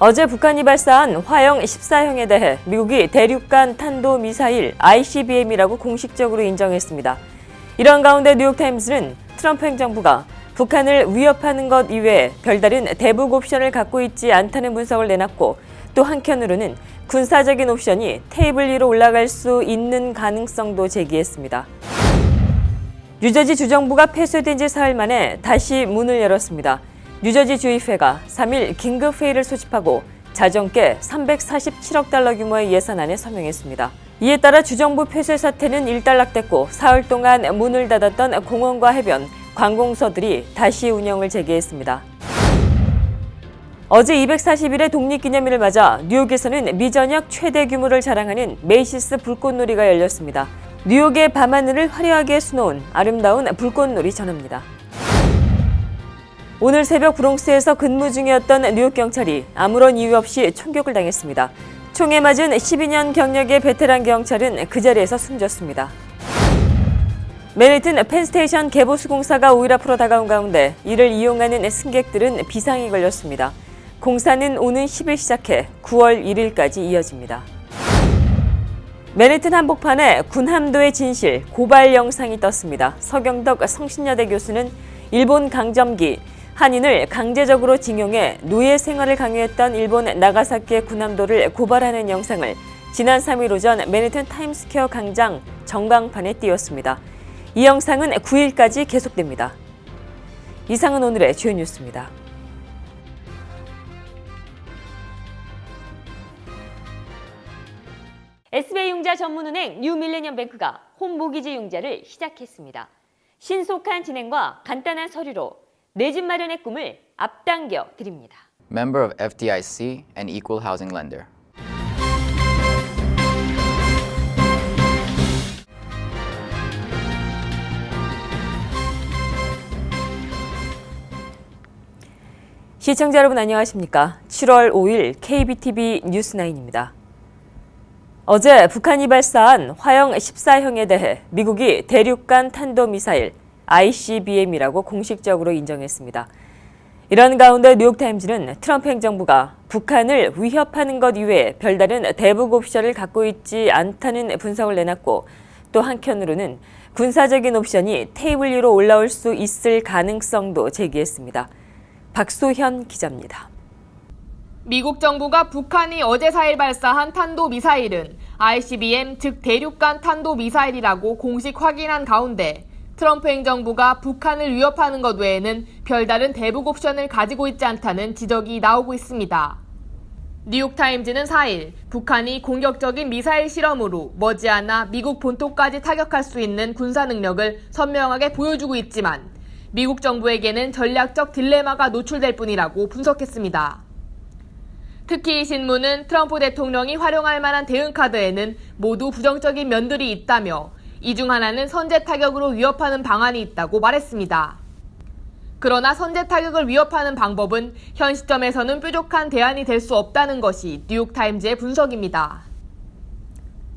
어제 북한이 발사한 화형 14형에 대해 미국이 대륙간 탄도미사일 ICBM이라고 공식적으로 인정했습니다. 이런 가운데 뉴욕타임스는 트럼프 행정부가 북한을 위협하는 것 이외에 별다른 대북 옵션을 갖고 있지 않다는 분석을 내놨고, 또 한편으로는 군사적인 옵션이 테이블 위로 올라갈 수 있는 가능성도 제기했습니다. 뉴저지 주정부가 폐쇄된 지 사흘 만에 다시 문을 열었습니다. 뉴저지 주의회가 3일 긴급회의를 소집하고 자정께 347억 달러 규모의 예산안에 서명했습니다. 이에 따라 주정부 폐쇄 사태는 일단락됐고, 사흘 동안 문을 닫았던 공원과 해변, 관공서들이 다시 운영을 재개했습니다. 어제 240일의 독립기념일을 맞아 뉴욕에서는 미전역 최대 규모를 자랑하는 메이시스 불꽃놀이가 열렸습니다. 뉴욕의 밤하늘을 화려하게 수놓은 아름다운 불꽃놀이 전합니다. 오늘 새벽 브롱스에서 근무 중이었던 뉴욕 경찰이 아무런 이유 없이 총격을 당했습니다. 총에 맞은 12년 경력의 베테랑 경찰은 그 자리에서 숨졌습니다. 맨해튼 펜스테이션 개보수 공사가 5일 앞으로 다가온 가운데 이를 이용하는 승객들은 비상이 걸렸습니다. 공사는 오는 10일 시작해 9월 1일까지 이어집니다. 맨해튼 한복판에 군함도의 진실, 고발 영상이 떴습니다. 서경덕 성신여대 교수는 일본 강점기, 한인을 강제적으로 징용해 노예 생활을 강요했던 일본 나가사키의 군함도를 고발하는 영상을 지난 3일 오전 맨해튼 타임스퀘어 광장 전광판에 띄웠습니다. 이 영상은 9일까지 계속됩니다. 이상은 오늘의 주요 뉴스입니다. SBI융자 전문은행 뉴밀레니엄뱅크가 홈모기지 융자를 시작했습니다. 신속한 진행과 간단한 서류로 내 집 마련의 꿈을 앞당겨 드립니다. Member of FDIC and Equal Housing Lender. 시청자 여러분 안녕하십니까? 7월 5일 KBTV 뉴스9입니다. 어제 북한이 발사한 화형 14형에 대해 미국이 대륙간 탄도미사일 ICBM이라고 공식적으로 인정했습니다. 이런 가운데 뉴욕타임즈는 트럼프 행정부가 북한을 위협하는 것 이외에 별다른 대북 옵션을 갖고 있지 않다는 분석을 내놨고, 또 한편으로는 군사적인 옵션이 테이블 위로 올라올 수 있을 가능성도 제기했습니다. 박소현 기자입니다. 미국 정부가 북한이 어제 4일 발사한 탄도미사일은 ICBM, 즉 대륙간 탄도미사일이라고 공식 확인한 가운데 트럼프 행정부가 북한을 위협하는 것 외에는 별다른 대북 옵션을 가지고 있지 않다는 지적이 나오고 있습니다. 뉴욕타임즈는 4일 북한이 공격적인 미사일 실험으로 머지않아 미국 본토까지 타격할 수 있는 군사 능력을 선명하게 보여주고 있지만 미국 정부에게는 전략적 딜레마가 노출될 뿐이라고 분석했습니다. 특히 이 신문은 트럼프 대통령이 활용할 만한 대응 카드에는 모두 부정적인 면들이 있다며 이 중 하나는 선제 타격으로 위협하는 방안이 있다고 말했습니다. 그러나 선제 타격을 위협하는 방법은 현 시점에서는 뾰족한 대안이 될 수 없다는 것이 뉴욕타임즈의 분석입니다.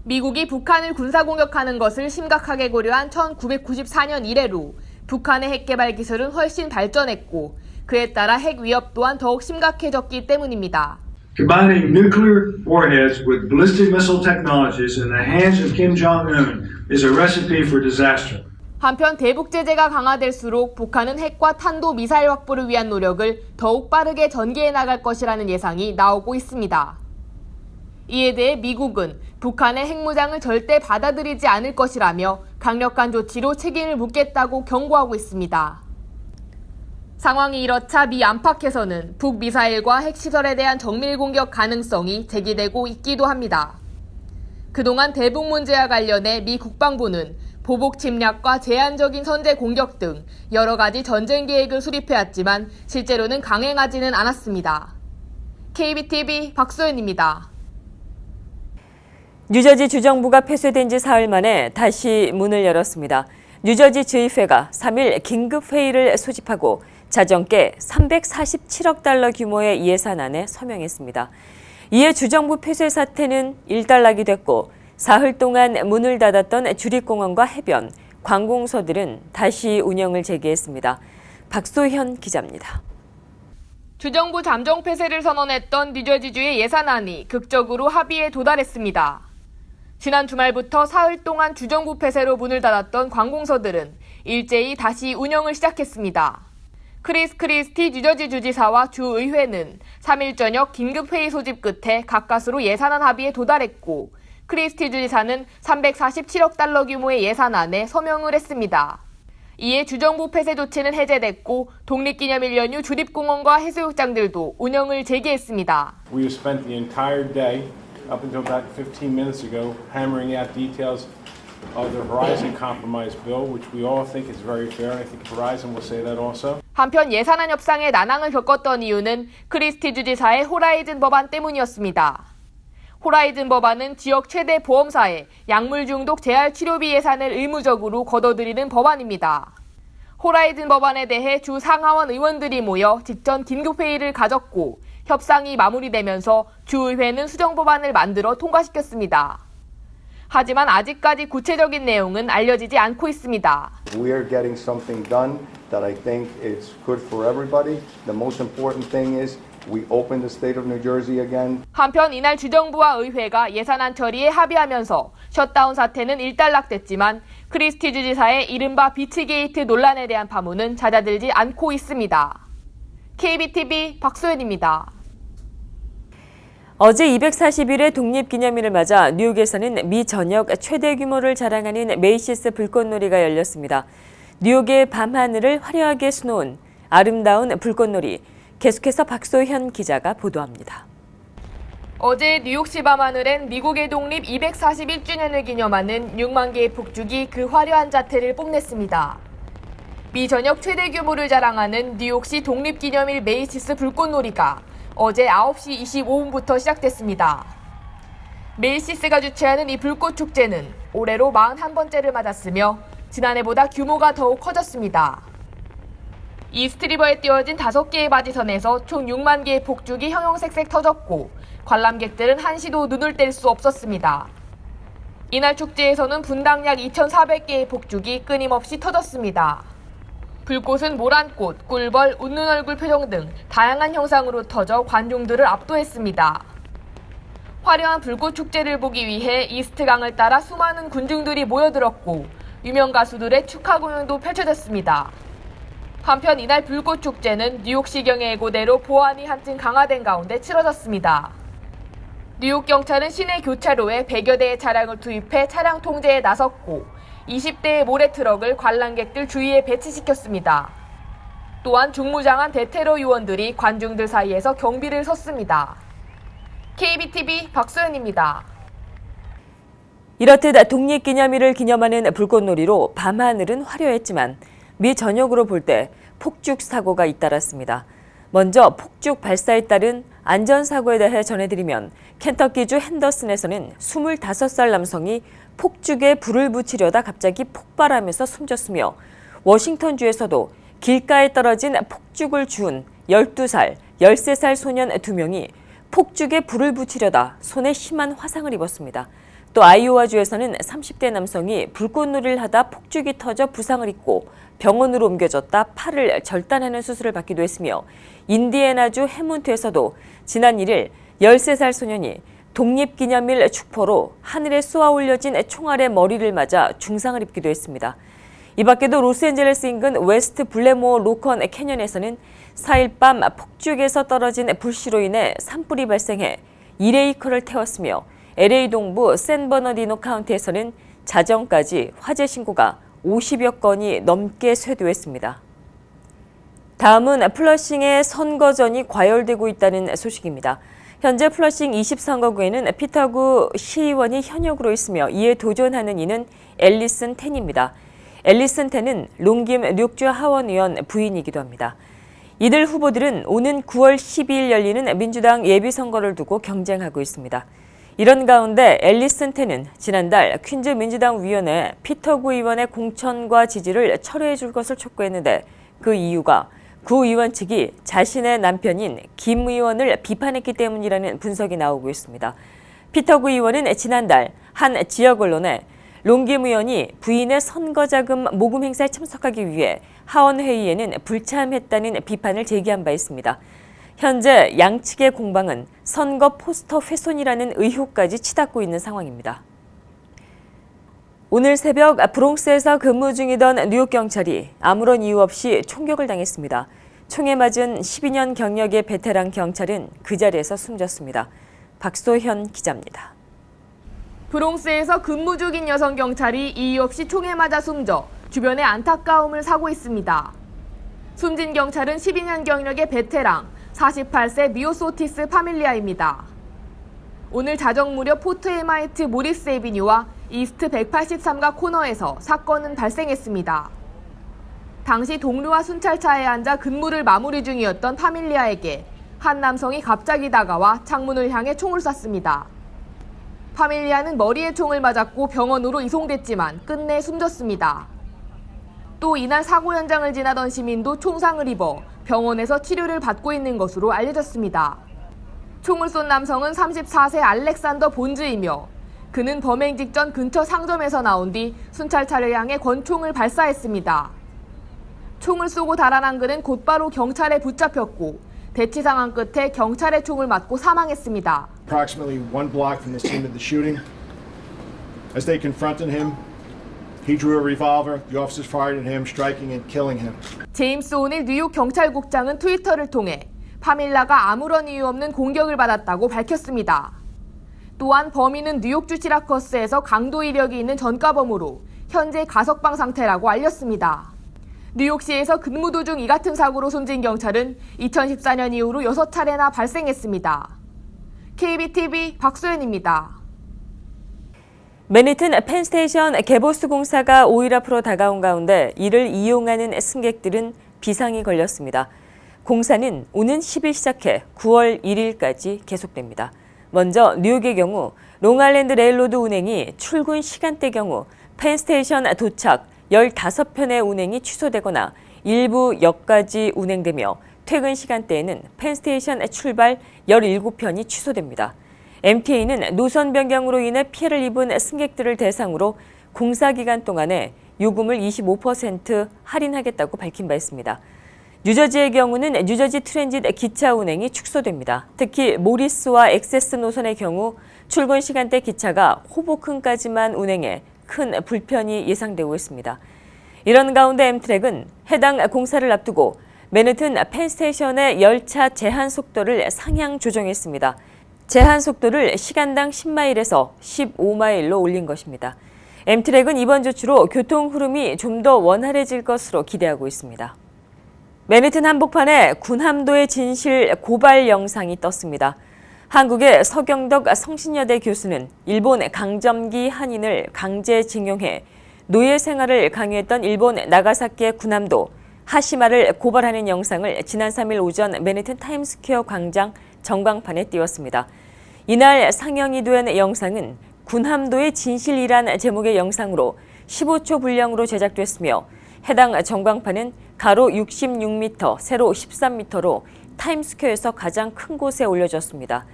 미국이 북한을 군사공격하는 것을 심각하게 고려한 1994년 이래로 북한의 핵개발 기술은 훨씬 발전했고, 그에 따라 핵 위협 또한 더욱 심각해졌기 때문입니다. Combining nuclear warheads with ballistic missile technologies in the hands of Kim Jong-un is a recipe for disaster. 한편 대북 제재가 강화될수록 북한은 핵과 탄도 미사일 확보를 위한 노력을 더욱 빠르게 전개해 나갈 것이라는 예상이 나오고 있습니다. 이에 대해 미국은 북한의 핵무장을 절대 받아들이지 않을 것이라며 강력한 조치로 책임을 묻겠다고 경고하고 있습니다. 상황이 이렇자 미 안팎에서는 북미사일과 핵시설에 대한 정밀 공격 가능성이 제기되고 있기도 합니다. 그동안 대북 문제와 관련해 미 국방부는 보복 침략과 제한적인 선제 공격 등 여러 가지 전쟁 계획을 수립해왔지만 실제로는 강행하지는 않았습니다. KBTV 박소연입니다. 뉴저지 주정부가 폐쇄된 지 사흘 만에 다시 문을 열었습니다. 뉴저지 주의회가 3일 긴급회의를 소집하고 자정께 347억 달러 규모의 예산안에 서명했습니다. 이에 주정부 폐쇄 사태는 일단락이 됐고, 사흘 동안 문을 닫았던 주립공원과 해변, 관공서들은 다시 운영을 재개했습니다. 박소현 기자입니다. 주정부 잠정 폐쇄를 선언했던 뉴저지주의 예산안이 극적으로 합의에 도달했습니다. 지난 주말부터 사흘 동안 주정부 폐쇄로 문을 닫았던 관공서들은 일제히 다시 운영을 시작했습니다. 크리스 크리스티 뉴저지 주지사와 주의회는 3일 저녁 긴급회의 소집 끝에 가까스로 예산안 합의에 도달했고, 크리스티 주지사는 347억 달러 규모의 예산안에 서명을 했습니다. 이에 주정부 폐쇄 조치는 해제됐고 독립기념일 연휴 주립공원과 해수욕장들도 운영을 재개했습니다. We have spent the entire day, up until about 15 minutes ago, hammering out details of the Horizon Compromise bill, which we all think is very fair, and I think Horizon will say that also. 한편 예산안 협상에 난항을 겪었던 이유는 크리스티 주지사의 호라이즌 법안 때문이었습니다. 호라이즌 법안은 지역 최대 보험사에 약물 중독 재활 치료비 예산을 의무적으로 걷어들이는 법안입니다. 호라이즌 법안에 대해 주 상하원 의원들이 모여 직전 긴급회의를 가졌고 협상이 마무리되면서 주의회는 수정법안을 만들어 통과시켰습니다. 하지만 아직까지 구체적인 내용은 알려지지 않고 있습니다. We are getting something done that I think is good for everybody. The most important thing is we open the state of New Jersey again. 한편 이날 주정부와 의회가 예산안 처리에 합의하면서 셧다운 사태는 일단락됐지만 크리스티 주지사의 이른바 비트게이트 논란에 대한 파문은 잦아들지 않고 있습니다. KBTV 박소연입니다. 어제 240일의 독립기념일을 맞아 뉴욕에서는 미 전역 최대 규모를 자랑하는 메이시스 불꽃놀이가 열렸습니다. 뉴욕의 밤하늘을 화려하게 수놓은 아름다운 불꽃놀이. 계속해서 박소현 기자가 보도합니다. 어제 뉴욕시 밤하늘엔 미국의 독립 241주년을 기념하는 6만 개의 폭죽이 그 화려한 자태를 뽐냈습니다. 미 전역 최대 규모를 자랑하는 뉴욕시 독립기념일 메이시스 불꽃놀이가 어제 9시 25분부터 시작됐습니다. 메이시스가 주최하는 이 불꽃축제는 올해로 41번째를 맞았으며 지난해보다 규모가 더욱 커졌습니다. 이스트리버에 띄워진 5개의 바지선에서 총 6만 개의 폭죽이 형형색색 터졌고 관람객들은 한시도 눈을 뗄 수 없었습니다. 이날 축제에서는 분당 약 2,400개의 폭죽이 끊임없이 터졌습니다. 불꽃은 모란꽃, 꿀벌, 웃는 얼굴 표정 등 다양한 형상으로 터져 관중들을 압도했습니다. 화려한 불꽃 축제를 보기 위해 이스트강을 따라 수많은 군중들이 모여들었고 유명 가수들의 축하 공연도 펼쳐졌습니다. 한편 이날 불꽃 축제는 뉴욕시경의 예고대로 보안이 한층 강화된 가운데 치러졌습니다. 뉴욕 경찰은 시내 교차로에 100여 대의 차량을 투입해 차량 통제에 나섰고 20대의 모래트럭을 관람객들 주위에 배치시켰습니다. 또한 중무장한 대테러 요원들이 관중들 사이에서 경비를 섰습니다. KBTV 박소연입니다. 이렇듯 독립기념일을 기념하는 불꽃놀이로 밤하늘은 화려했지만 미 전역으로 볼 때 폭죽 사고가 잇따랐습니다. 먼저 폭죽 발사에 따른 안전사고에 대해 전해드리면 켄터키주 핸더슨에서는 25살 남성이 폭죽에 불을 붙이려다 갑자기 폭발하면서 숨졌으며 워싱턴주에서도 길가에 떨어진 폭죽을 주운 12살, 13살 소년 2명이 폭죽에 불을 붙이려다 손에 심한 화상을 입었습니다. 또 아이오와주에서는 30대 남성이 불꽃놀이를 하다 폭죽이 터져 부상을 입고 병원으로 옮겨졌다 팔을 절단하는 수술을 받기도 했으며 인디애나주 해문트에서도 지난 1일 13살 소년이 독립기념일 축포로 하늘에 쏘아 올려진 총알에 머리를 맞아 중상을 입기도 했습니다. 이 밖에도 로스앤젤레스 인근 웨스트 블레모어 로컨 캐년에서는 4일 밤 폭죽에서 떨어진 불씨로 인해 산불이 발생해 1에이커를 태웠으며 LA 동부 샌버너디노 카운티에서는 자정까지 화재 신고가 50여 건이 넘게 쇄도했습니다. 다음은 플러싱의 선거전이 과열되고 있다는 소식입니다. 현재 플러싱 20선거구에는 피터구 시의원이 현역으로 있으며 이에 도전하는 이는 앨리슨 텐입니다. 앨리슨 텐은 롱김 뉴욕주 하원의원 부인이기도 합니다. 이들 후보들은 오는 9월 12일 열리는 민주당 예비선거를 두고 경쟁하고 있습니다. 이런 가운데 앨리슨 텐은 지난달 퀸즈 민주당 위원회 피터구 의원의 공천과 지지를 철회해 줄 것을 촉구했는데 그 이유가 구 의원 측이 자신의 남편인 김 의원을 비판했기 때문이라는 분석이 나오고 있습니다. 피터구 의원은 지난달 한 지역 언론에 롱김 의원이 부인의 선거자금 모금 행사에 참석하기 위해 하원 회의에는 불참했다는 비판을 제기한 바 있습니다. 현재 양측의 공방은 선거 포스터 훼손이라는 의혹까지 치닫고 있는 상황입니다. 오늘 새벽 브롱스에서 근무 중이던 뉴욕 경찰이 아무런 이유 없이 총격을 당했습니다. 총에 맞은 12년 경력의 베테랑 경찰은 그 자리에서 숨졌습니다. 박소현 기자입니다. 브롱스에서 근무 중인 여성 경찰이 이유 없이 총에 맞아 숨져 주변에 안타까움을 사고 있습니다. 숨진 경찰은 12년 경력의 베테랑 48세 미오소티스 파밀리아입니다. 오늘 자정 무렵 포트 에마이트 모리스 에비뉴와 이스트 183가 코너에서 사건은 발생했습니다. 당시 동료와 순찰차에 앉아 근무를 마무리 중이었던 파밀리아에게 한 남성이 갑자기 다가와 창문을 향해 총을 쐈습니다. 파밀리아는 머리에 총을 맞았고 병원으로 이송됐지만 끝내 숨졌습니다. 또 이날 사고 현장을 지나던 시민도 총상을 입어 병원에서 치료를 받고 있는 것으로 알려졌습니다. 총을 쏜 남성은 34세 알렉산더 본즈이며 그는 범행 직전 근처 상점에서 나온 뒤 순찰차를 향해 권총을 발사했습니다. 총을 쏘고 달아난 그는 곧바로 경찰에 붙잡혔고 대치 상황 끝에 경찰의 총을 맞고 사망했습니다. Approximately 1 block from the scene of the shooting. As they confronted him, he drew a revolver. The officers fired at him, striking and killing him. 제임스 오닐 뉴욕 경찰국장은 트위터를 통해 파밀라가 아무런 이유 없는 공격을 받았다고 밝혔습니다. 또한 범인은 뉴욕주 시라커스에서 강도 이력이 있는 전과범으로 현재 가석방 상태라고 알렸습니다. 뉴욕시에서 근무 도중 이 같은 사고로 숨진 경찰은 2014년 이후로 6차례나 발생했습니다. KBTV 박소연입니다. 맨해튼 펜스테이션 개보수 공사가 5일 앞으로 다가온 가운데 이를 이용하는 승객들은 비상이 걸렸습니다. 공사는 오는 10일 시작해 9월 1일까지 계속됩니다. 먼저 뉴욕의 경우 롱아일랜드 레일로드 운행이 출근 시간대 경우 펜스테이션 도착 15편의 운행이 취소되거나 일부 역까지 운행되며 퇴근 시간대에는 펜스테이션 출발 17편이 취소됩니다. MTA는 노선 변경으로 인해 피해를 입은 승객들을 대상으로 공사 기간 동안에 요금을 25% 할인하겠다고 밝힌 바 있습니다. 뉴저지의 경우는 뉴저지 트랜짓 기차 운행이 축소됩니다. 특히 모리스와 엑세스 노선의 경우 출근 시간대 기차가 호보큰까지만 운행해 큰 불편이 예상되고 있습니다. 이런 가운데 엠트랙은 해당 공사를 앞두고 맨해튼 펜스테이션의 열차 제한 속도를 상향 조정했습니다. 제한 속도를 시간당 10마일에서 15마일로 올린 것입니다. 엠트랙은 이번 조치로 교통 흐름이 좀 더 원활해질 것으로 기대하고 있습니다. 맨해튼 한복판에 군함도의 진실 고발 영상이 떴습니다. 한국의 서경덕 성신여대 교수는 일본 강점기 한인을 강제징용해 노예 생활을 강요했던 일본 나가사키의 군함도 하시마를 고발하는 영상을 지난 3일 오전 맨해튼 타임스퀘어 광장 전광판에 띄웠습니다. 이날 상영이 된 영상은 군함도의 진실이란 제목의 영상으로 15초 분량으로 제작됐으며 해당 전광판은 가로 66m, 세로 13m로 타임스퀘어에서 가장 큰 곳에 올려졌습니다.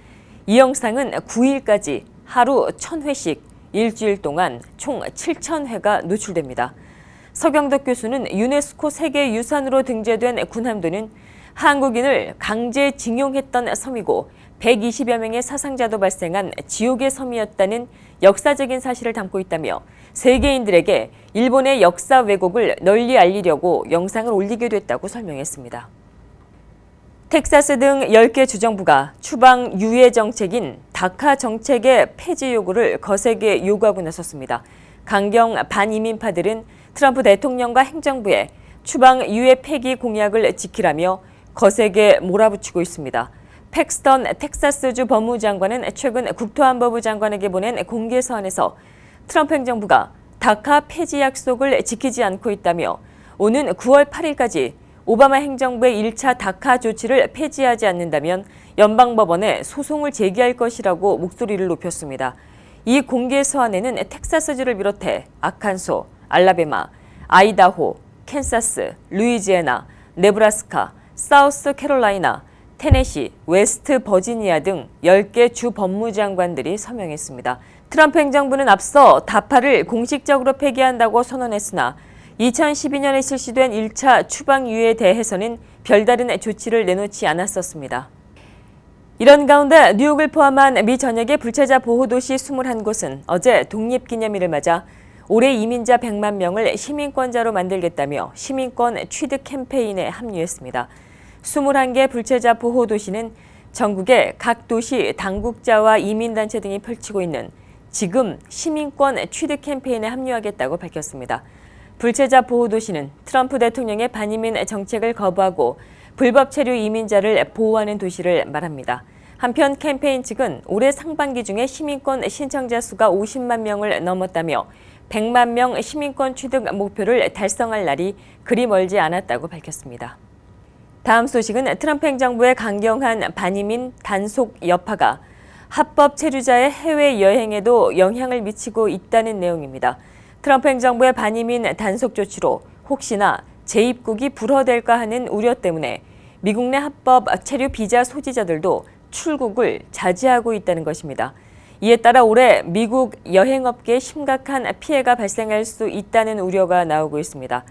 이 영상은 9일까지 하루 1000회씩 일주일 동안 총 7000회가 노출됩니다. 서경덕 교수는 유네스코 세계유산으로 등재된 군함도는 한국인을 강제징용했던 섬이고 120여 명의 사상자도 발생한 지옥의 섬이었다는 역사적인 사실을 담고 있다며 세계인들에게 일본의 역사 왜곡을 널리 알리려고 영상을 올리게 됐다고 설명했습니다. 텍사스 등 10개 주정부가 추방 유예 정책인 다카 정책의 폐지 요구를 거세게 요구하고 나섰습니다. 강경 반이민파들은 트럼프 대통령과 행정부에 추방 유예 폐기 공약을 지키라며 거세게 몰아붙이고 있습니다. 팩스턴 텍사스주 법무장관은 최근 국토안보부 장관에게 보낸 공개 서한에서 트럼프 행정부가 다카 폐지 약속을 지키지 않고 있다며 오는 9월 8일까지 오바마 행정부의 1차 다카 조치를 폐지하지 않는다면 연방법원에 소송을 제기할 것이라고 목소리를 높였습니다. 이 공개 서한에는 텍사스주를 비롯해 아칸소, 알라베마, 아이다호, 캔사스, 루이지애나, 네브라스카, 사우스 캐롤라이나, 테네시, 웨스트 버지니아 등 10개 주 법무장관들이 서명했습니다. 트럼프 행정부는 앞서 다파를 공식적으로 폐기한다고 선언했으나 2012년에 실시된 1차 추방유예에 대해서는 별다른 조치를 내놓지 않았었습니다. 이런 가운데 뉴욕을 포함한 미 전역의 불체자 보호도시 21곳은 어제 독립기념일을 맞아 올해 이민자 100만 명을 시민권자로 만들겠다며 시민권 취득 캠페인에 합류했습니다. 21개 불체자 보호도시는 전국의 각 도시 당국자와 이민단체 등이 펼치고 있는 지금 시민권 취득 캠페인에 합류하겠다고 밝혔습니다. 불체자 보호도시는 트럼프 대통령의 반이민 정책을 거부하고 불법 체류 이민자를 보호하는 도시를 말합니다. 한편 캠페인 측은 올해 상반기 중에 시민권 신청자 수가 50만 명을 넘었다며 100만 명 시민권 취득 목표를 달성할 날이 그리 멀지 않았다고 밝혔습니다. 다음 소식은 트럼프 행정부의 강경한 반이민 단속 여파가 합법 체류자의 해외여행에도 영향을 미치고 있다는 내용입니다. 트럼프 행정부의 반이민 단속 조치로 혹시나 재입국이 불허될까 하는 우려 때문에 미국 내 합법 체류 비자 소지자들도 출국을 자제하고 있다는 것입니다. 이에 따라 올해 미국 여행업계에 심각한 피해가 발생할 수 있다는 우려가 나오고 있습니다.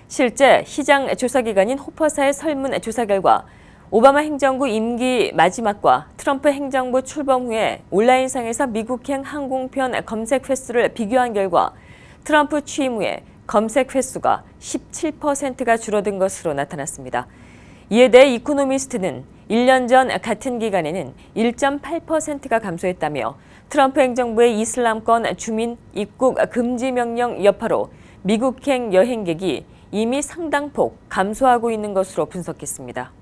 실제 시장 조사기관인 호퍼사의 설문 조사 결과 오바마 행정부 임기 마지막과 트럼프 행정부 출범 후에 온라인상에서 미국행 항공편 검색 횟수를 비교한 결과 트럼프 취임 후에 검색 횟수가 17%가 줄어든 것으로 나타났습니다. 이에 대해 이코노미스트는 1년 전 같은 기간에는 1.8%가 감소했다며 트럼프 행정부의 이슬람권 주민 입국 금지 명령 여파로 미국행 여행객이 이미 상당폭 감소하고 있는 것으로 분석했습니다.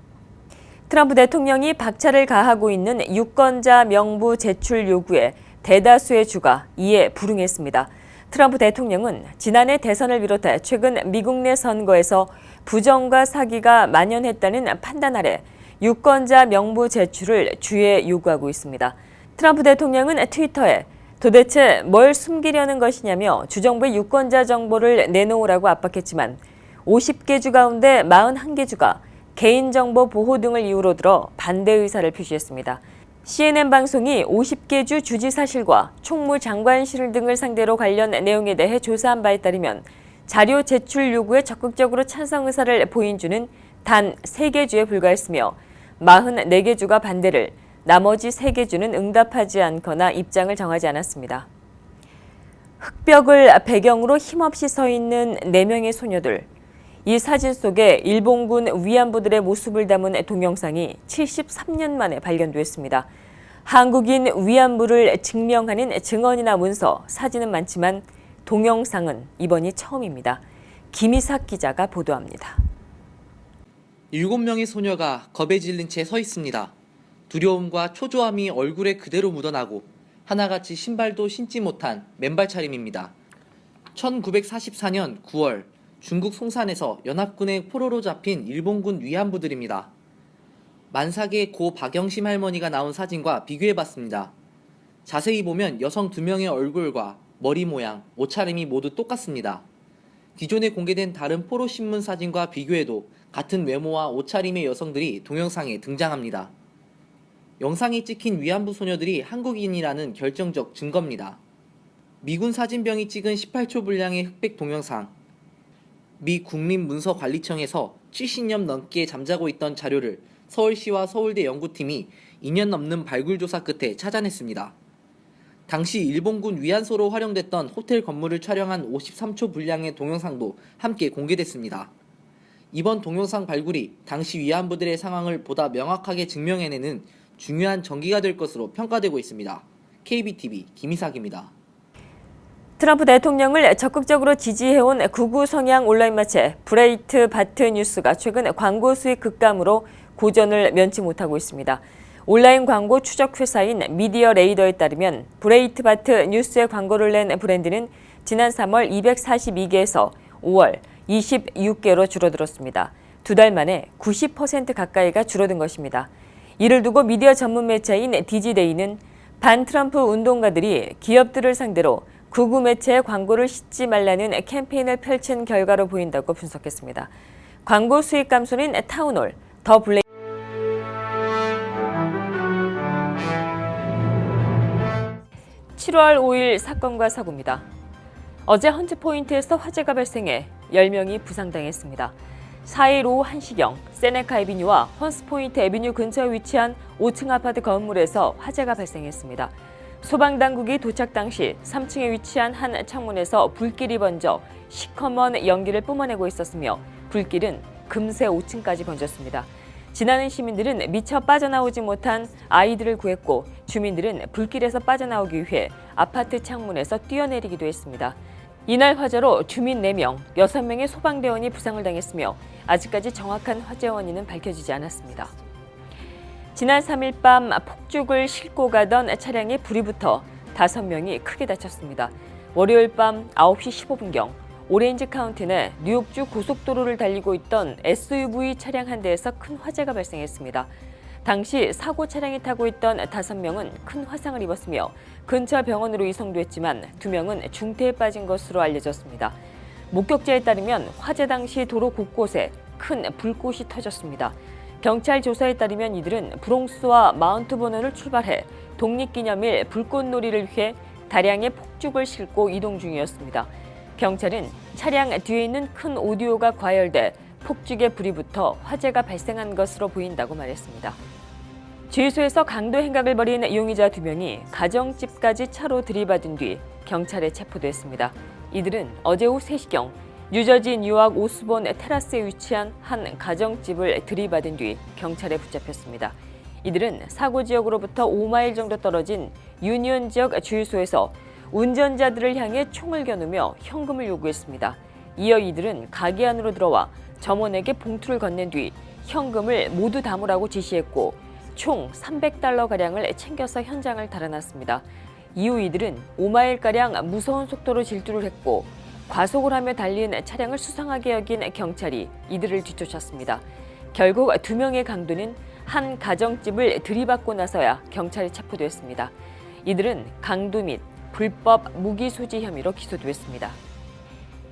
트럼프 대통령이 박차를 가하고 있는 유권자 명부 제출 요구에 대다수의 주가 이에 불응했습니다. 트럼프 대통령은 지난해 대선을 비롯해 최근 미국 내 선거에서 부정과 사기가 만연했다는 판단 아래 유권자 명부 제출을 주에 요구하고 있습니다. 트럼프 대통령은 트위터에 도대체 뭘 숨기려는 것이냐며 주정부의 유권자 정보를 내놓으라고 압박했지만 50개 주 가운데 41개 주가 개인정보 보호 등을 이유로 들어 반대 의사를 표시했습니다. CNN 방송이 50개 주 주지사실과 총무장관실 등을 상대로 관련 내용에 대해 조사한 바에 따르면 자료 제출 요구에 적극적으로 찬성 의사를 보인 주는 단 3개 주에 불과했으며 44개 주가 반대를, 나머지 3개 주는 응답하지 않거나 입장을 정하지 않았습니다. 흑벽을 배경으로 힘없이 서 있는 4명의 소녀들. 이 사진 속에 일본군 위안부들의 모습을 담은 동영상이 73년 만에 발견됐습니다. 한국인 위안부를 증명하는 증언이나 문서, 사진은 많지만 동영상은 이번이 처음입니다. 김희삭 기자가 보도합니다. 7명의 소녀가 겁에 질린 채 서 있습니다. 두려움과 초조함이 얼굴에 그대로 묻어나고 하나같이 신발도 신지 못한 맨발 차림입니다. 1944년 9월 중국 송산에서 연합군의 포로로 잡힌 일본군 위안부들입니다. 만삭의 고 박영심 할머니가 나온 사진과 비교해봤습니다. 자세히 보면 여성 2명의 얼굴과 머리 모양, 옷차림이 모두 똑같습니다. 기존에 공개된 다른 포로 신문 사진과 비교해도 같은 외모와 옷차림의 여성들이 동영상에 등장합니다. 영상이 찍힌 위안부 소녀들이 한국인이라는 결정적 증거입니다. 미군 사진병이 찍은 18초 분량의 흑백 동영상. 미 국립문서관리청에서 70년 넘게 잠자고 있던 자료를 서울시와 서울대 연구팀이 2년 넘는 발굴조사 끝에 찾아냈습니다. 당시 일본군 위안소로 활용됐던 호텔 건물을 촬영한 53초 분량의 동영상도 함께 공개됐습니다. 이번 동영상 발굴이 당시 위안부들의 상황을 보다 명확하게 증명해내는 중요한 전기가 될 것으로 평가되고 있습니다. KBTV 김희삭입니다. 트럼프 대통령을 적극적으로 지지해온 극우 성향 온라인 매체 브레이트바트 뉴스가 최근 광고 수익 급감으로 고전을 면치 못하고 있습니다. 온라인 광고 추적 회사인 미디어 레이더에 따르면 브레이트바트 뉴스에 광고를 낸 브랜드는 지난 3월 242개에서 5월 26개로 줄어들었습니다. 2달 만에 90% 가까이가 줄어든 것입니다. 이를 두고 미디어 전문 매체인 디지데이는 반트럼프 운동가들이 기업들을 상대로 극우 매체에 광고를 싣지 말라는 캠페인을 펼친 결과로 보인다고 분석했습니다. 광고 수익 감소는 타운홀, 더 블레이 7월 5일 사건과 사고입니다. 어제 헌트포인트에서 화재가 발생해 10명이 부상당했습니다. 4일 오후 1시경 세네카 애비뉴와 헌스포인트 애비뉴 근처에 위치한 5층 아파트 건물에서 화재가 발생했습니다. 소방당국이 도착 당시 3층에 위치한 한 창문에서 불길이 번져 시커먼 연기를 뿜어내고 있었으며 불길은 금세 5층까지 번졌습니다. 지나는 시민들은 미처 빠져나오지 못한 아이들을 구했고 주민들은 불길에서 빠져나오기 위해 아파트 창문에서 뛰어내리기도 했습니다. 이날 화재로 주민 4명, 6명의 소방대원이 부상을 당했으며 아직까지 정확한 화재 원인은 밝혀지지 않았습니다. 지난 3일 밤 폭죽을 싣고 가던 차량에 불이 붙어 5명이 크게 다쳤습니다. 월요일 밤 9시 15분경 오렌지 카운티 내 뉴욕주 고속도로를 달리고 있던 SUV 차량 한 대에서 큰 화재가 발생했습니다. 당시 사고 차량이 타고 있던 5명은 큰 화상을 입었으며 근처 병원으로 이송됐지만 2명은 중태에 빠진 것으로 알려졌습니다. 목격자에 따르면 화재 당시 도로 곳곳에 큰 불꽃이 터졌습니다. 경찰 조사에 따르면 이들은 브롱스와 마운트 버너를 출발해 독립기념일 불꽃놀이를 위해 다량의 폭죽을 싣고 이동 중이었습니다. 경찰은 차량 뒤에 있는 큰 오디오가 과열돼 폭죽에 불이 붙어 화재가 발생한 것으로 보인다고 말했습니다. 주유소에서 강도 행각을 벌인 용의자 2명이 가정집까지 차로 들이받은 뒤 경찰에 체포됐습니다. 이들은 어제 오후 3시경 뉴저지 뉴악 오스본 테라스에 위치한 한 가정집을 들이받은 뒤 경찰에 붙잡혔습니다. 이들은 사고 지역으로부터 5마일 정도 떨어진 유니온 지역 주유소에서 운전자들을 향해 총을 겨누며 현금을 요구했습니다. 이어 이들은 가게 안으로 들어와 점원에게 봉투를 건넨 뒤 현금을 모두 담으라고 지시했고 총 300달러가량을 챙겨서 현장을 달아났습니다. 이후 이들은 5마일가량 무서운 속도로 질주를 했고 과속을 하며 달린 차량을 수상하게 여긴 경찰이 이들을 뒤쫓았습니다. 결국 2명의 강도는 한 가정집을 들이받고 나서야 경찰에 체포됐습니다. 이들은 강도 및 불법 무기 소지 혐의로 기소됐습니다.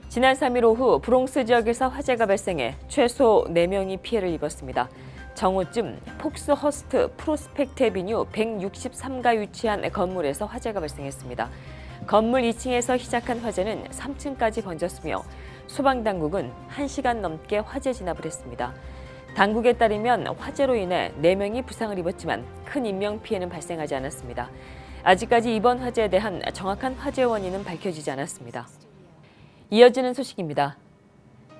지난 3일 오후 브롱스 지역에서 화재가 발생해 최소 4명이 피해를 입었습니다. 정오쯤 폭스허스트 프로스펙트 애비뉴 163가 위치한 건물에서 화재가 발생했습니다. 건물 2층에서 시작한 화재는 3층까지 번졌으며 소방당국은 1시간 넘게 화재 진압을 했습니다. 당국에 따르면 화재로 인해 4명이 부상을 입었지만 큰 인명피해는 발생하지 않았습니다. 아직까지 이번 화재에 대한 정확한 화재 원인은 밝혀지지 않았습니다. 이어지는 소식입니다.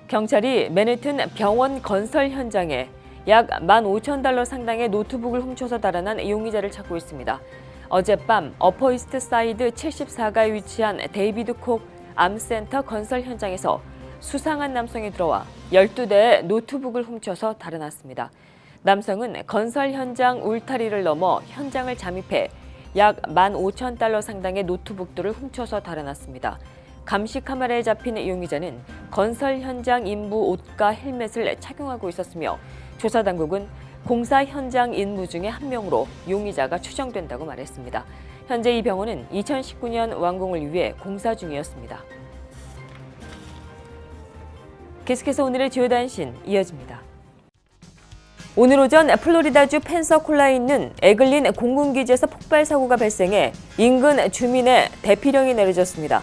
경찰이 맨해튼 병원 건설 현장에 약 15,000달러 상당의 노트북을 훔쳐서 달아난 용의자를 찾고 있습니다. 어젯밤 어퍼이스트 사이드 74가에 위치한 데이비드 콕 암센터 건설 현장에서 수상한 남성이 들어와 12대의 노트북을 훔쳐서 달아났습니다. 남성은 건설 현장 울타리를 넘어 현장을 잠입해 약 15,000달러 상당의 노트북들을 훔쳐서 달아났습니다. 감시 카메라에 잡힌 용의자는 건설 현장 인부 옷과 헬멧을 착용하고 있었으며 조사 당국은 공사 현장 인무 중에 한 명으로 용의자가 추정된다고 말했습니다. 현재 이 병원은 2019년 완공을 위해 공사 중이었습니다. 계속해서 오늘의 주요 단신 이어집니다. 오늘 오전 플로리다주 펜서콜라에 있는 에글린 공군기지에서 폭발 사고가 발생해 인근 주민의 대피령이 내려졌습니다.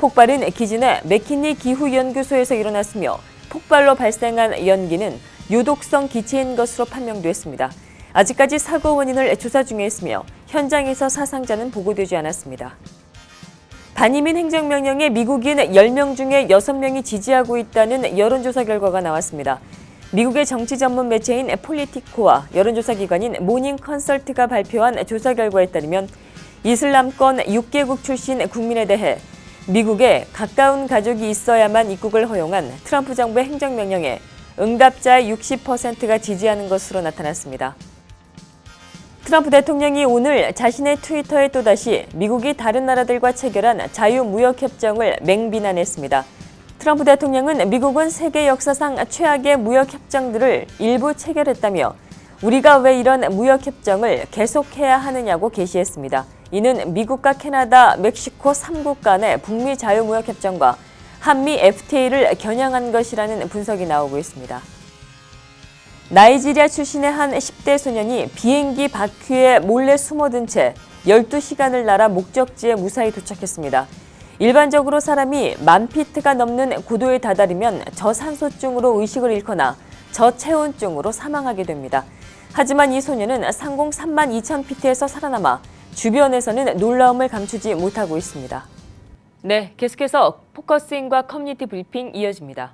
폭발은 기지 내 맥키니 기후연구소에서 일어났으며 폭발로 발생한 연기는 유독성 기체인 것으로 판명됐습니다. 아직까지 사고 원인을 조사 중에 있으며 현장에서 사상자는 보고되지 않았습니다. 반이민 행정명령에 미국인 10명 중에 6명이 지지하고 있다는 여론조사 결과가 나왔습니다. 미국의 정치 전문 매체인 폴리티코와 여론조사 기관인 모닝 컨설트가 발표한 조사 결과에 따르면 이슬람권 6개국 출신 국민에 대해 미국에 가까운 가족이 있어야만 입국을 허용한 트럼프 정부의 행정명령에 응답자의 60%가 지지하는 것으로 나타났습니다. 트럼프 대통령이 오늘 자신의 트위터에 또다시 미국이 다른 나라들과 체결한 자유무역협정을 맹비난했습니다. 트럼프 대통령은 미국은 세계 역사상 최악의 무역협정들을 일부 체결했다며 우리가 왜 이런 무역협정을 계속해야 하느냐고 게시했습니다. 이는 미국과 캐나다, 멕시코 3국 간의 북미 자유무역협정과 한미 FTA를 겨냥한 것이라는 분석이 나오고 있습니다. 나이지리아 출신의 한 10대 소년이 비행기 바퀴에 몰래 숨어든 채 12시간을 날아 목적지에 무사히 도착했습니다. 일반적으로 사람이 1000피트가 넘는 고도에 다다르면 저산소증으로 의식을 잃거나 저체온증으로 사망하게 됩니다. 하지만 이 소녀는 상공 32,000피트에서 살아남아 주변에서는 놀라움을 감추지 못하고 있습니다. 네, 계속해서 포커스인과 커뮤니티 브리핑 이어집니다.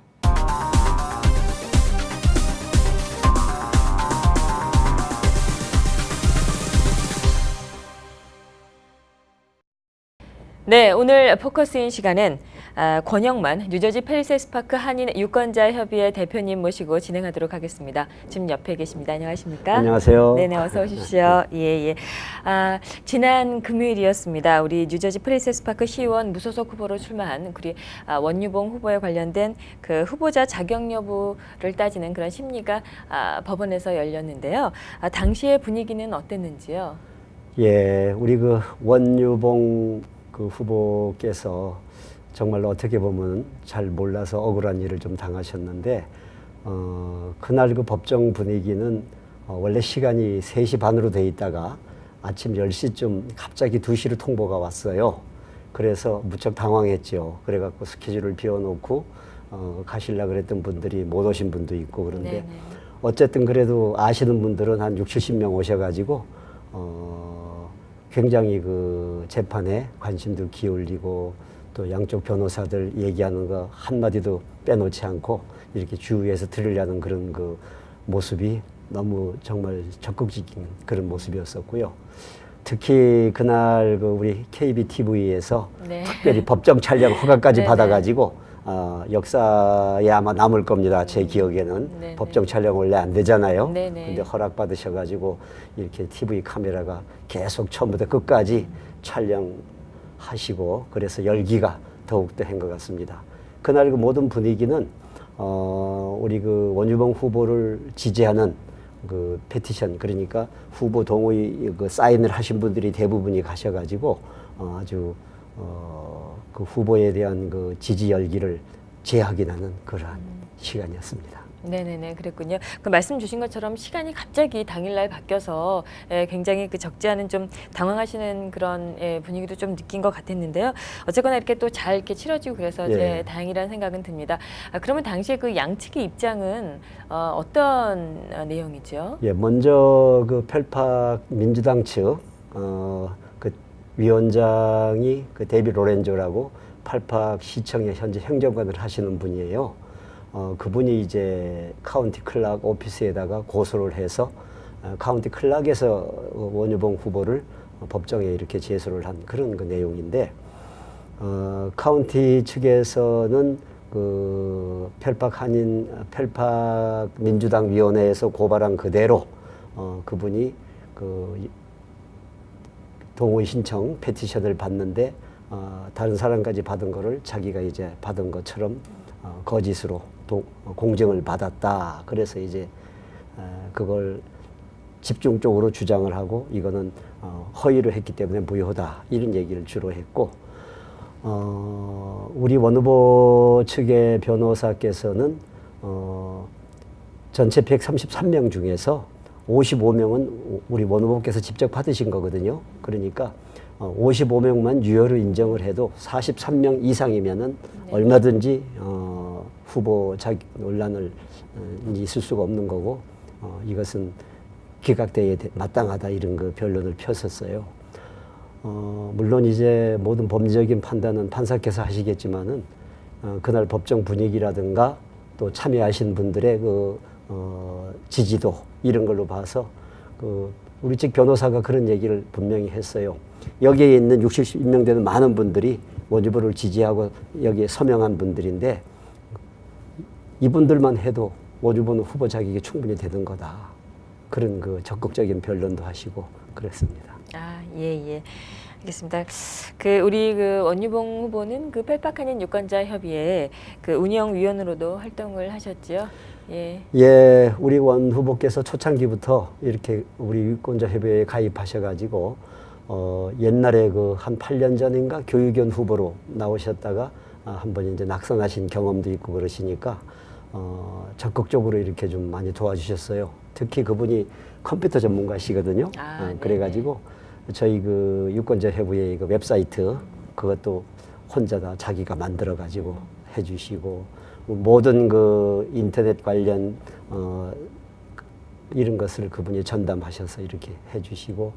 네, 오늘 포커스인 시간은 권영만 뉴저지 팰리세이드스파크 한인 유권자협의회 대표님 모시고 진행하도록 하겠습니다. 지금 옆에 계십니다. 안녕하십니까? 안녕하세요. 네네, 어서 오십시오. 예. 지난 금요일이었습니다. 우리 뉴저지 팰리세이드스파크 시의원 무소속 후보로 출마한 우리 원유봉 후보에 관련된 그 후보자 자격 여부를 따지는 그런 심리가 법원에서 열렸는데요. 당시의 분위기는 어땠는지요? 예, 우리 그 원유봉 그 후보께서 정말 어떻게 보면 잘 몰라서 억울한 일을 좀 당하셨는데, 그날 그 법정 분위기는 원래 시간이 3시 반으로 돼 있다가 아침 10시쯤 갑자기 2시로 통보가 왔어요. 그래서 무척 당황했죠. 그래갖고 스케줄을 비워놓고 가시려고 그랬던 분들이 못 오신 분도 있고 그런데 네네. 어쨌든 그래도 아시는 분들은 한 60-70명 오셔가지고 굉장히 그 재판에 관심도 기울이고 또 양쪽 변호사들 얘기하는 거 한마디도 빼놓지 않고 이렇게 주위에서 들으려는 그런 그 모습이 너무 정말 적극적인 그런 모습이었었고요. 특히 그날 그 우리 KBTV에서 네. 특별히 법정 촬영 허가까지 네네. 받아가지고 역사에 아마 남을 겁니다. 제 기억에는. 네네. 법정 촬영 원래 안 되잖아요. 네네. 근데 허락 받으셔가지고 이렇게 TV 카메라가 계속 처음부터 끝까지 촬영하시고 그래서 열기가 더욱더 한 것 같습니다. 그날 그 모든 분위기는 우리 그 원유봉 후보를 지지하는 그 페티션, 그러니까 후보 동의 그 사인을 하신 분들이 대부분이 가셔가지고 아주 그 후보에 대한 그 지지 열기를 재확인하는 그러한 시간이었습니다. 네네네, 그랬군요. 그 말씀 주신 것처럼 시간이 갑자기 당일날 바뀌어서 굉장히 그 적지 않은 좀 당황하시는 그런 분위기도 좀 느낀 것 같았는데요. 어쨌거나 이렇게 또 잘 이렇게 치러지고 그래서 예. 다행이라는 생각은 듭니다. 그러면 당시에 그 양측의 입장은 어떤 내용이죠? 예, 먼저 그 펠팍 민주당 측 그 위원장이 그 데이비 로렌조라고 펠팍 시청의 현재 행정관을 하시는 분이에요. 그분이 이제 카운티 클락 오피스에다가 고소를 해서 카운티 클락에서 원유봉 후보를 법정에 이렇게 제소를 한 그런 그 내용인데, 카운티 측에서는 그 펠팍 민주당 위원회에서 고발한 그대로 그분이 그 동의 신청 페티션을 받는데 다른 사람까지 받은 거를 자기가 이제 받은 것처럼 거짓으로 공증을 받았다. 그래서 이제 그걸 집중적으로 주장을 하고 이거는 허위를 했기 때문에 무효다. 이런 얘기를 주로 했고, 우리 원 후보 측의 변호사께서는 전체 133명 중에서 55명은 우리 원 후보께서 직접 받으신 거거든요. 그러니까 55명만 유효로 인정을 해도 43명 이상이면은 얼마든지 후보 자격 논란을 있을 수가 없는 거고, 이것은 기각대에 마땅하다 이런 그 변론을 폈었어요. 물론 이제 모든 법리적인 판단은 판사께서 하시겠지만은 그날 법정 분위기라든가 또 참여하신 분들의 그 지지도 이런 걸로 봐서 그 우리 측 변호사가 그런 얘기를 분명히 했어요. 여기에 있는 60명 되는 많은 분들이 원 후보를 지지하고 여기에 서명한 분들인데 이분들만 해도 원 후보는 후보 자격이 충분히 되는 거다. 그런 그 적극적인 변론도 하시고 그랬습니다. 예. 알겠습니다. 그 우리 그 원유봉 후보는 그 펠팍 한인 유권자 협의회 그 운영위원으로도 활동을 하셨지요. 예, 우리 원 후보께서 초창기부터 이렇게 우리 유권자 협의회에 가입하셔가지고 옛날에 그 한 8년 전인가 교육위원 후보로 나오셨다가 한번 이제 낙선하신 경험도 있고 그러시니까 적극적으로 이렇게 좀 많이 도와주셨어요. 특히 그분이 컴퓨터 전문가시거든요. 그래가지고 저희 그 유권자 협의회 그 웹사이트 그것도 혼자 다 자기가 만들어 가지고 해주시고 모든 그 인터넷 관련 이런 것을 그분이 전담하셔서 이렇게 해주시고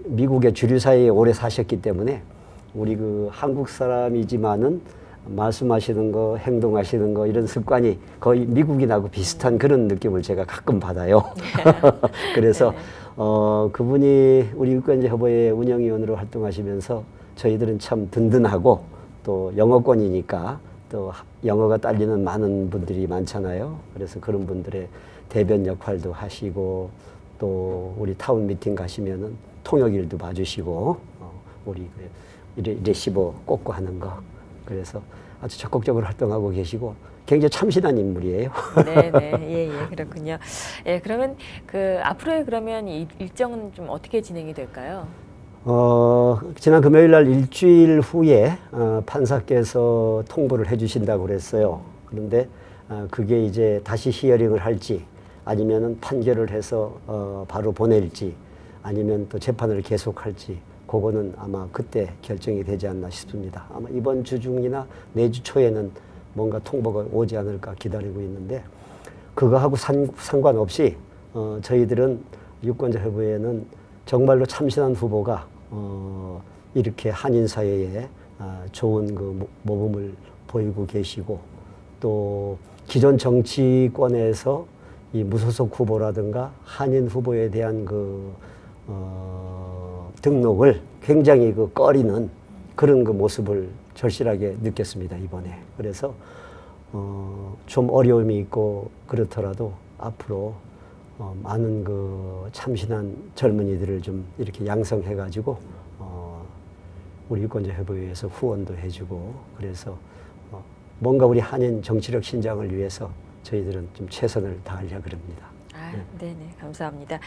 미국의 주류 사회에 오래 사셨기 때문에 우리 그 한국 사람이지만은 말씀하시는 거, 행동하시는 거 이런 습관이 거의 미국인하고 비슷한 그런 느낌을 제가 가끔 받아요. 그래서 그분이 우리 유권자협의회 운영위원으로 활동하시면서 저희들은 참 든든하고 또 영어권이니까 또 영어가 딸리는 많은 분들이 많잖아요. 그래서 그런 분들의 대변 역할도 하시고 또 우리 타운 미팅 가시면은 통역일도 봐주시고 우리 레시버 꽂고 하는 거 그래서 아주 적극적으로 활동하고 계시고 굉장히 참신한 인물이에요. 네, 그렇군요. 예, 그러면 그 앞으로의 그러면 이 일정은 좀 어떻게 진행이 될까요? 지난 금요일 날 일주일 후에 판사께서 통보를 해주신다고 그랬어요. 그런데 그게 이제 다시 히어링을 할지 아니면은 판결을 해서 바로 보낼지 아니면 또 재판을 계속할지 그거는 아마 그때 결정이 되지 않나 싶습니다. 아마 이번 주 중이나 내주 초에는 뭔가 통보가 오지 않을까 기다리고 있는데 그거하고 상관없이 저희들은 유권자협의회는 정말로 참신한 후보가 이렇게 한인 사회에 좋은 그 모범을 보이고 계시고 또 기존 정치권에서 이 무소속 후보라든가 한인 후보에 대한 그 등록을 굉장히 그 꺼리는 그런 그 모습을 절실하게 느꼈습니다, 이번에. 그래서 좀 어려움이 있고 그렇더라도 앞으로 많은 그 참신한 젊은이들을 좀 이렇게 양성해가지고 우리 유권자협의회에서 후원도 해주고 그래서 뭔가 우리 한인 정치력 신장을 위해서 저희들은 좀 최선을 다하려고 합니다. 네네, 감사합니다.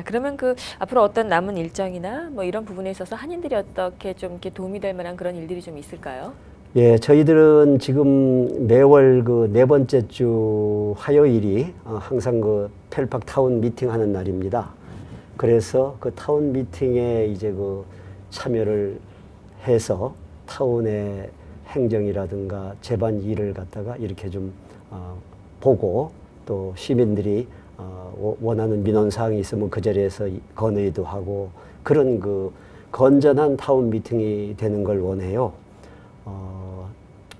그러면 그 앞으로 어떤 남은 일정이나 뭐 이런 부분에 있어서 한인들이 어떻게 좀 이렇게 도움이 될 만한 그런 일들이 좀 있을까요? 예, 저희들은 지금 매월 그 네 번째 주 화요일이 항상 그 펠팍 타운 미팅하는 날입니다. 그래서 그 타운 미팅에 이제 그 참여를 해서 타운의 행정이라든가 재반 일을 갖다가 이렇게 좀 보고 또 시민들이 원하는 민원 사항이 있으면 그 자리에서 건의도 하고 그런 그 건전한 타운 미팅이 되는 걸 원해요.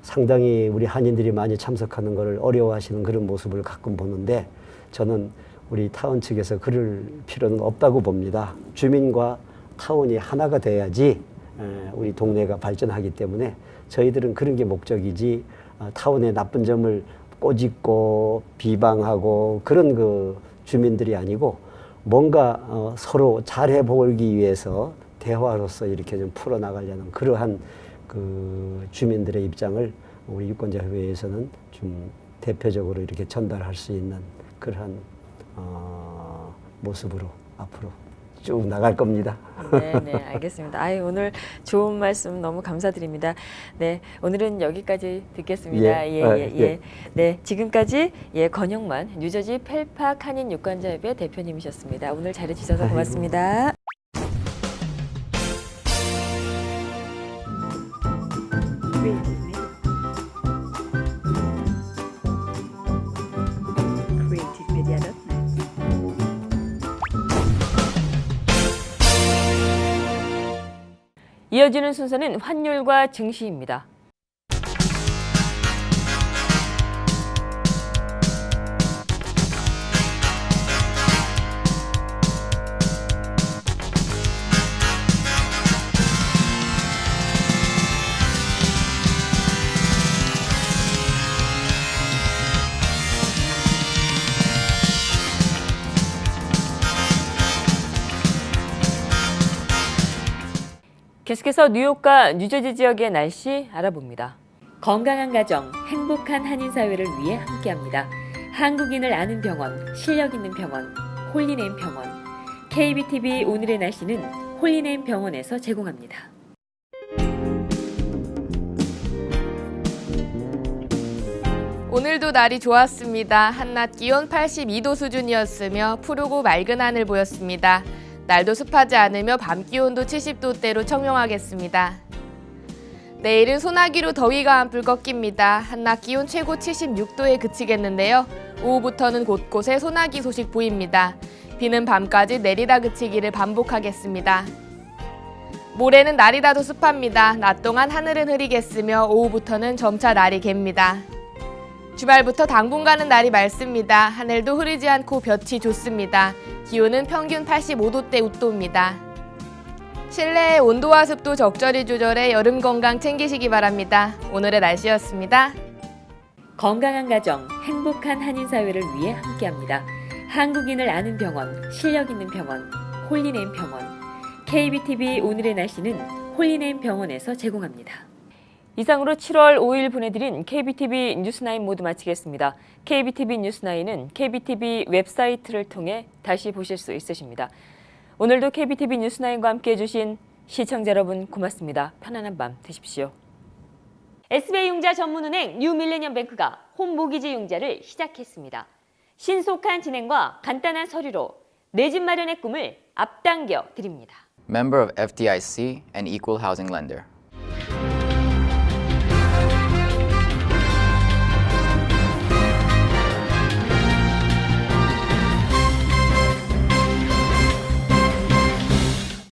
상당히 우리 한인들이 많이 참석하는 것을 어려워하시는 그런 모습을 가끔 보는데 저는 우리 타운 측에서 그럴 필요는 없다고 봅니다. 주민과 타운이 하나가 돼야지 우리 동네가 발전하기 때문에 저희들은 그런 게 목적이지 타운의 나쁜 점을 꼬집고 비방하고 그런 그 주민들이 아니고 뭔가 서로 잘해 보기 위해서 대화로서 이렇게 좀 풀어나가려는 그러한 그 주민들의 입장을 우리 유권자협의회에서는 좀 대표적으로 이렇게 전달할 수 있는 그러한 모습으로 앞으로 쭉 나갈 겁니다. 네, 알겠습니다. 오늘 좋은 말씀 너무 감사드립니다. 네, 오늘은 여기까지 듣겠습니다. 네, 지금까지 권영만 뉴저지 펠팍 한인 유권자협의회 대표님이셨습니다. 오늘 잘해주셔서 고맙습니다. 이어지는 순서는 환율과 증시입니다. 계속해서 뉴욕과 뉴저지 지역의 날씨 알아봅니다. 건강한 가정, 행복한 한인 사회를 위해 함께합니다. 한국인을 아는 병원, 실력 있는 병원, 홀리네임 병원. KBTV 오늘의 날씨는 홀리네임 병원에서 제공합니다. 오늘도 날이 좋았습니다. 한낮 기온 82도 수준이었으며 푸르고 맑은 하늘 보였습니다. 날도 습하지 않으며 밤 기온도 70도대로 청명하겠습니다. 내일은 소나기로 더위가 한풀 꺾입니다. 한낮 기온 최고 76도에 그치겠는데요. 오후부터는 곳곳에 소나기 소식 보입니다. 비는 밤까지 내리다 그치기를 반복하겠습니다. 모레는 날이 다소 습합니다. 낮 동안 하늘은 흐리겠으며 오후부터는 점차 날이 갭니다. 주말부터 당분간은 날이 맑습니다. 하늘도 흐리지 않고 볕이 좋습니다. 기온은 평균 85도대 웃도입니다. 실내의 온도와 습도 적절히 조절해 여름 건강 챙기시기 바랍니다. 오늘의 날씨였습니다. 건강한 가정, 행복한 한인사회를 위해 함께합니다. 한국인을 아는 병원, 실력 있는 병원, 홀리네임 병원. KBTV 오늘의 날씨는 홀리네임 병원에서 제공합니다. 이상으로 7월 5일 보내드린 KBTV 뉴스9 모두 마치겠습니다. KBTV 뉴스9은 KBTV 웹사이트를 통해 다시 보실 수 있으십니다. 오늘도 KBTV 뉴스9과 함께해 주신 시청자 여러분 고맙습니다. 편안한 밤 되십시오. SBI융자 전문은행 뉴밀레니엄뱅크가 홈모기지 융자를 시작했습니다. 신속한 진행과 간단한 서류로 내 집 마련의 꿈을 앞당겨 드립니다. Member of FDIC and Equal Housing Lender.